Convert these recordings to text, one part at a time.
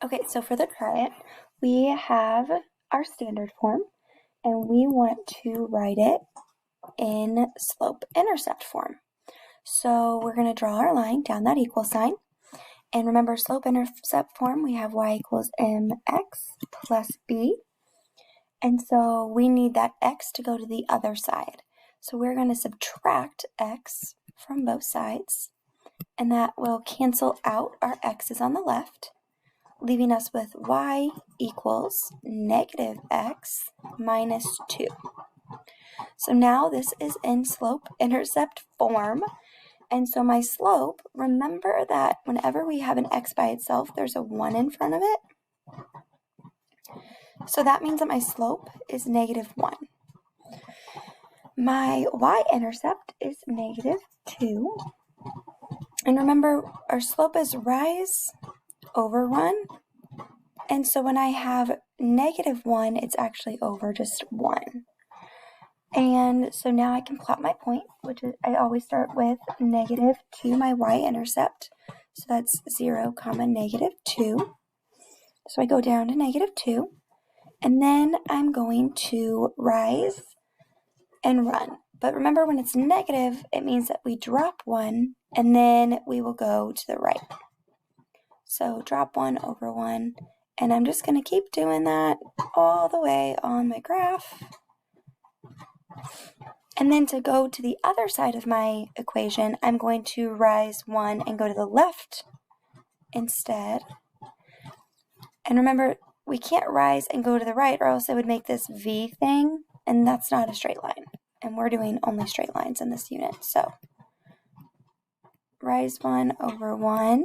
Okay, so for the try it, we have our standard form and we want to write it in slope-intercept form. So we're going to draw our line down that equal sign. And remember, slope-intercept form, we have y equals mx plus b. And so we need that x to go to the other side. So we're going to subtract x from both sides, and that will cancel out our x's on the left, leaving us with y equals negative x minus 2. So now this is in slope-intercept form. And so my slope, remember that whenever we have an x by itself, there's a 1 in front of it. So that means that my slope is negative 1. My y-intercept is negative 2. And remember, our slope is rise over run. And so when I have negative 1, it's actually over just 1. And so now I can plot my point, which is, I always start with negative 2, my y-intercept. So that's 0, negative 2. So I go down to negative 2. And then I'm going to rise and run. But remember, when it's negative, it means that we drop 1, and then we will go to the right. So drop 1 over 1, and I'm just going to keep doing that all the way on my graph. And then to go to the other side of my equation, I'm going to rise 1 and go to the left instead. And remember, we can't rise and go to the right, or else it would make this V thing, and that's not a straight line. And we're doing only straight lines in this unit. So rise 1 over 1.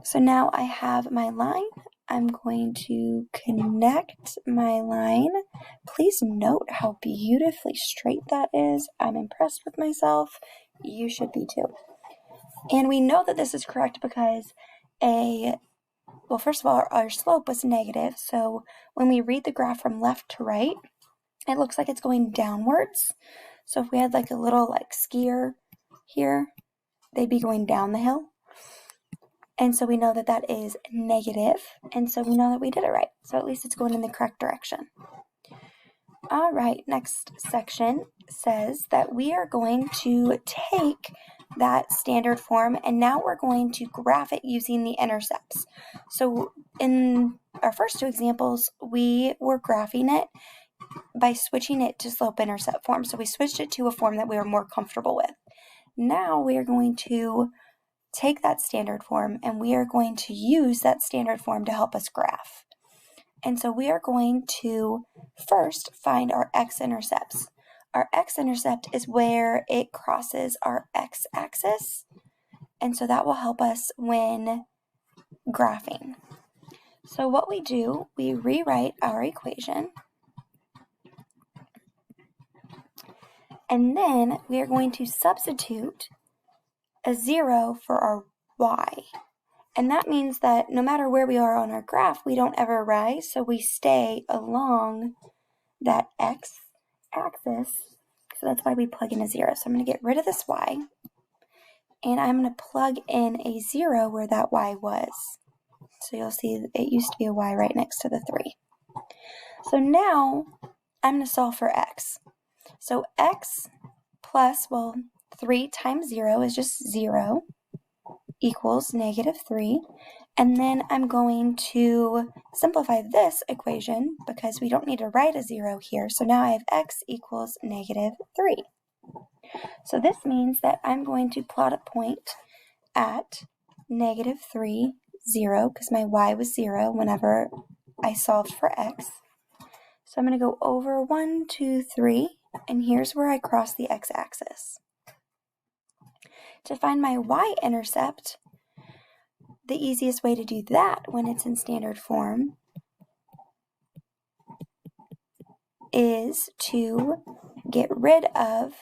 So now I have my line. I'm going to connect my line. Please note how beautifully straight that is. I'm impressed with myself. You should be too. And we know that this is correct because well, first of all, our slope was negative. So when we read the graph from left to right, it looks like it's going downwards. So if we had like a little skier here, they'd be going down the hill. And so we know that that is negative, and so we know that we did it right. So at least it's going in the correct direction. All right, next section says that we are going to take that standard form, and now we're going to graph it using the intercepts. So in our first two examples, we were graphing it by switching it to slope-intercept form. So we switched it to a form that we were more comfortable with. Now we are going to take that standard form, and we are going to use that standard form to help us graph. And so we are going to first find our x-intercepts. Our x-intercept is where it crosses our x-axis, and so that will help us when graphing. So what we do, we rewrite our equation, and then we are going to substitute a 0 for our y. And that means that no matter where we are on our graph, we don't ever rise, so we stay along that x-axis. So that's why we plug in a 0. So I'm going to get rid of this y, and I'm going to plug in a 0 where that y was. So you'll see it used to be a y right next to the 3. So now I'm going to solve for x. So x plus, 3 times 0 is just 0 equals negative 3. And then I'm going to simplify this equation because we don't need to write a 0 here. So now I have x equals negative 3. So this means that I'm going to plot a point at negative 3, 0, because my y was 0 whenever I solved for x. So I'm going to go over 1, 2, 3, and here's where I cross the x-axis. To find my y-intercept, the easiest way to do that when it's in standard form is to get rid of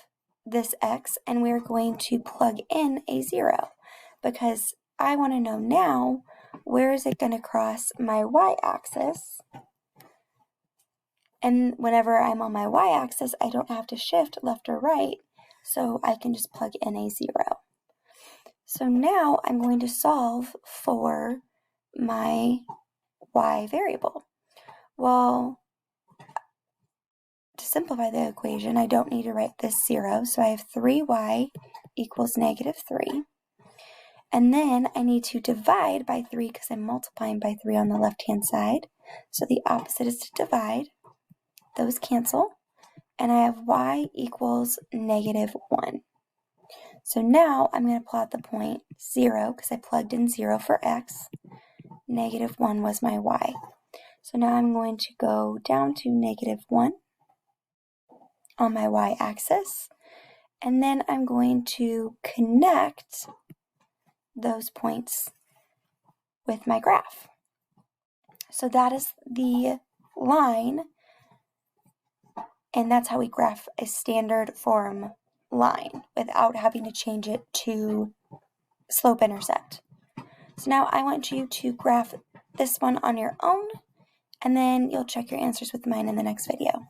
this x, and we're going to plug in a 0 because I want to know now where is it going to cross my y-axis. And whenever I'm on my y-axis, I don't have to shift left or right, so I can just plug in a 0. So now I'm going to solve for my y variable. Well, to simplify the equation, I don't need to write this 0, so I have 3y equals -3. And then I need to divide by 3 because I'm multiplying by 3 on the left-hand side. So the opposite is to divide. Those cancel. And I have y equals -1. So now I'm going to plot the point 0 because I plugged in 0 for x. -1 was my y. So now I'm going to go down to -1 on my y-axis. And then I'm going to connect those points with my graph. So that is the line, and that's how we graph a standard form line without having to change it to slope-intercept. So now I want you to graph this one on your own, and then you'll check your answers with mine in the next video.